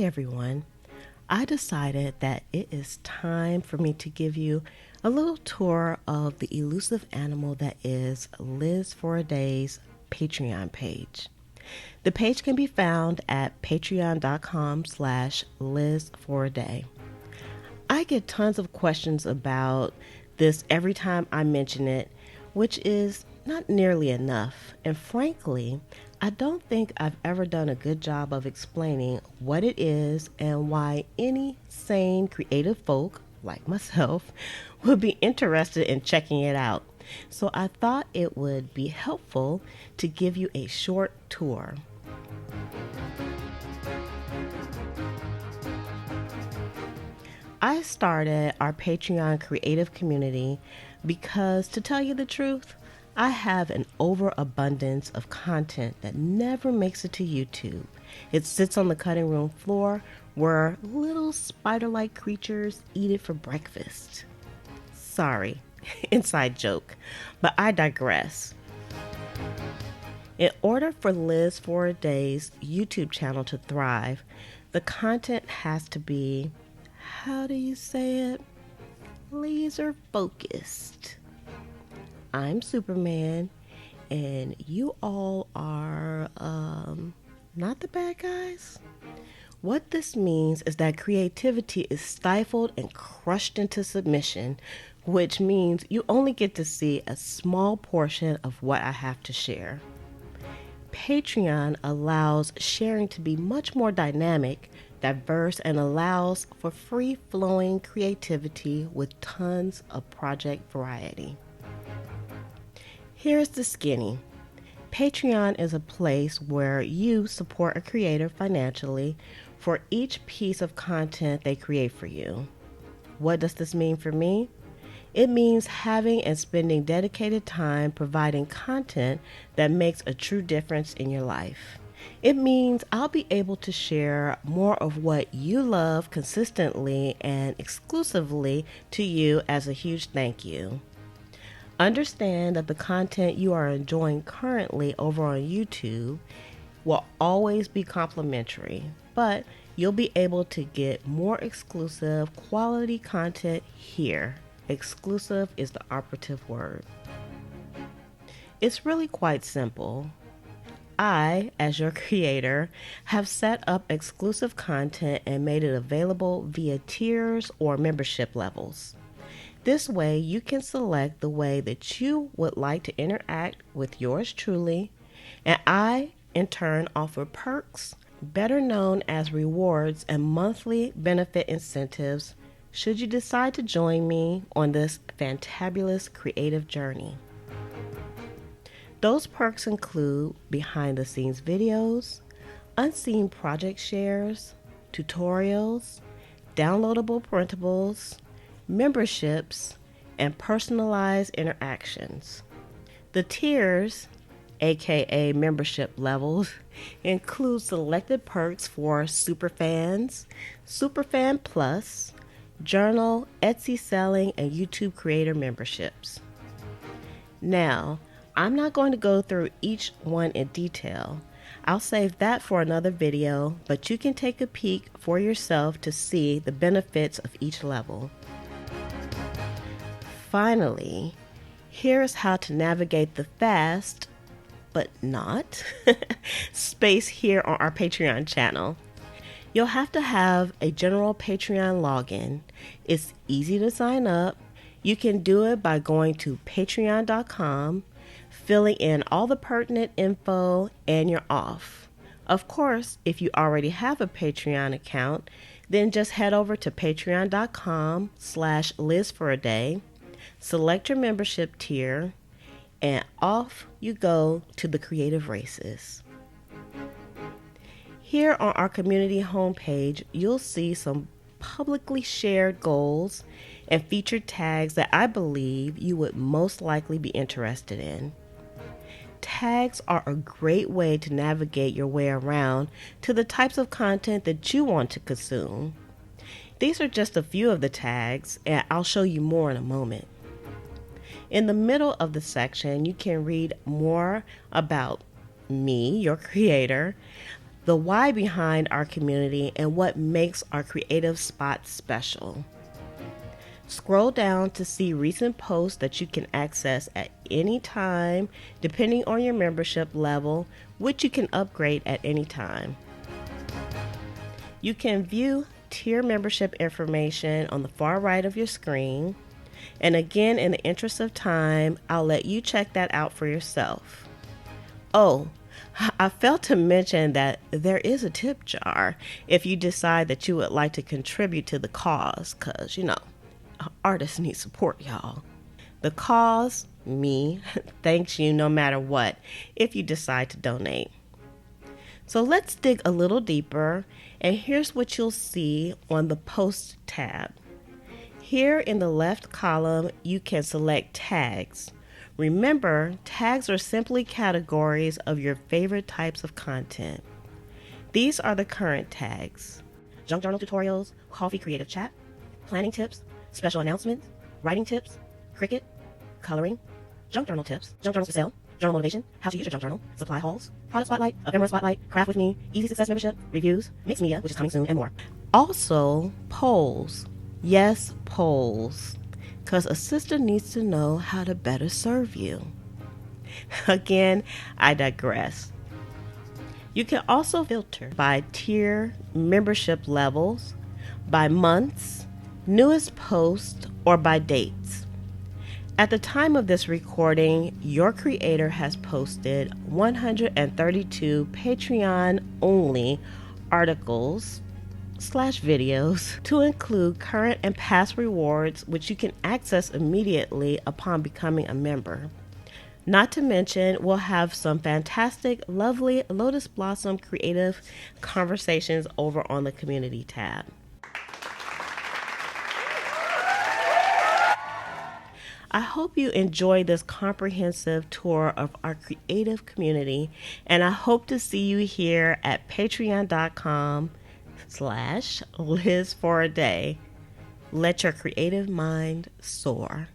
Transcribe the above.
everyone. I decided that it is time for me to give you a little tour of the elusive animal that is LizForAday's Patreon page. The page can be found at patreon.com/LizForAday. I get tons of questions about this every time I mention it, which is not nearly enough. And frankly, I don't think I've ever done a good job of explaining what it is and why any sane creative folk like myself would be interested in checking it out. So I thought it would be helpful to give you a short tour. I started our Patreon creative community because, to tell you the truth, I have an overabundance of content that never makes it to YouTube. It sits on the cutting room floor where little spider-like creatures eat it for breakfast. Sorry, inside joke, but I digress. In order for LizForAday's YouTube channel to thrive, the content has to be, how do you say it? Laser focused. I'm Superman, and you all are, not the bad guys. What this means is that creativity is stifled and crushed into submission, which means you only get to see a small portion of what I have to share. Patreon allows sharing to be much more dynamic, diverse, and allows for free-flowing creativity with tons of project variety. Here's the skinny. Patreon is a place where you support a creator financially for each piece of content they create for you. What does this mean for me? It means having and spending dedicated time providing content that makes a true difference in your life. It means I'll be able to share more of what you love consistently and exclusively to you as a huge thank you. Understand that the content you are enjoying currently over on YouTube will always be complimentary, but you'll be able to get more exclusive quality content here. Exclusive is the operative word. It's really quite simple. I, as your creator, have set up exclusive content and made it available via tiers or membership levels. This way, you can select the way that you would like to interact with yours truly, and I, in turn, offer perks, better known as rewards and monthly benefit incentives, should you decide to join me on this fantabulous creative journey. Those perks include behind-the-scenes videos, unseen project shares, tutorials, downloadable printables, memberships, and personalized interactions. The tiers, aka membership levels, include selected perks for Superfans, Superfan Plus, Journal, Etsy selling, and YouTube creator memberships. Now, I'm not going to go through each one in detail. I'll save that for another video, but you can take a peek for yourself to see the benefits of each level. Finally, here's how to navigate the fast, but not, space here on our Patreon channel. You'll have to have a general Patreon login. It's easy to sign up. You can do it by going to patreon.com, filling in all the pertinent info, and you're off. Of course, if you already have a Patreon account, then just head over to patreon.com/LizForAday, select your membership tier, and off you go to the creative races. Here on our community homepage, you'll see some publicly shared goals and featured tags that I believe you would most likely be interested in. Tags are a great way to navigate your way around to the types of content that you want to consume. These are just a few of the tags, and I'll show you more in a moment. In the middle of the section, you can read more about me, your creator, the why behind our community, and what makes our creative spot special. Scroll down to see recent posts that you can access at any time, depending on your membership level, which you can upgrade at any time. You can view tier membership information on the far right of your screen. And again, in the interest of time, I'll let you check that out for yourself. Oh, I failed to mention that there is a tip jar if you decide that you would like to contribute to the cause, because, artists need support, y'all. The cause, me, thanks you no matter what if you decide to donate. So let's dig a little deeper, and here's what you'll see on the Post tab. Here in the left column, you can select tags. Remember, tags are simply categories of your favorite types of content. These are the current tags: junk journal tutorials, coffee creative chat, planning tips, special announcements, writing tips, cricket, coloring, junk journal tips, junk journals for sale, journal motivation, how to use your junk journal, supply hauls, product spotlight, ephemera spotlight, craft with me, easy success membership, reviews, mixed media, which is coming soon, and more. Also, polls. Yes, polls. Because a sister needs to know how to better serve you. Again, I digress. You can also filter by tier, membership levels, by months, newest post, or by dates. At the time of this recording, your creator has posted 132 Patreon-only articles/videos to include current and past rewards, which you can access immediately upon becoming a member. Not to mention, we'll have some fantastic, lovely Lotus Blossom creative conversations over on the community tab. I hope you enjoyed this comprehensive tour of our creative community, and I hope to see you here at patreon.com/LizForAday. Let your creative mind soar.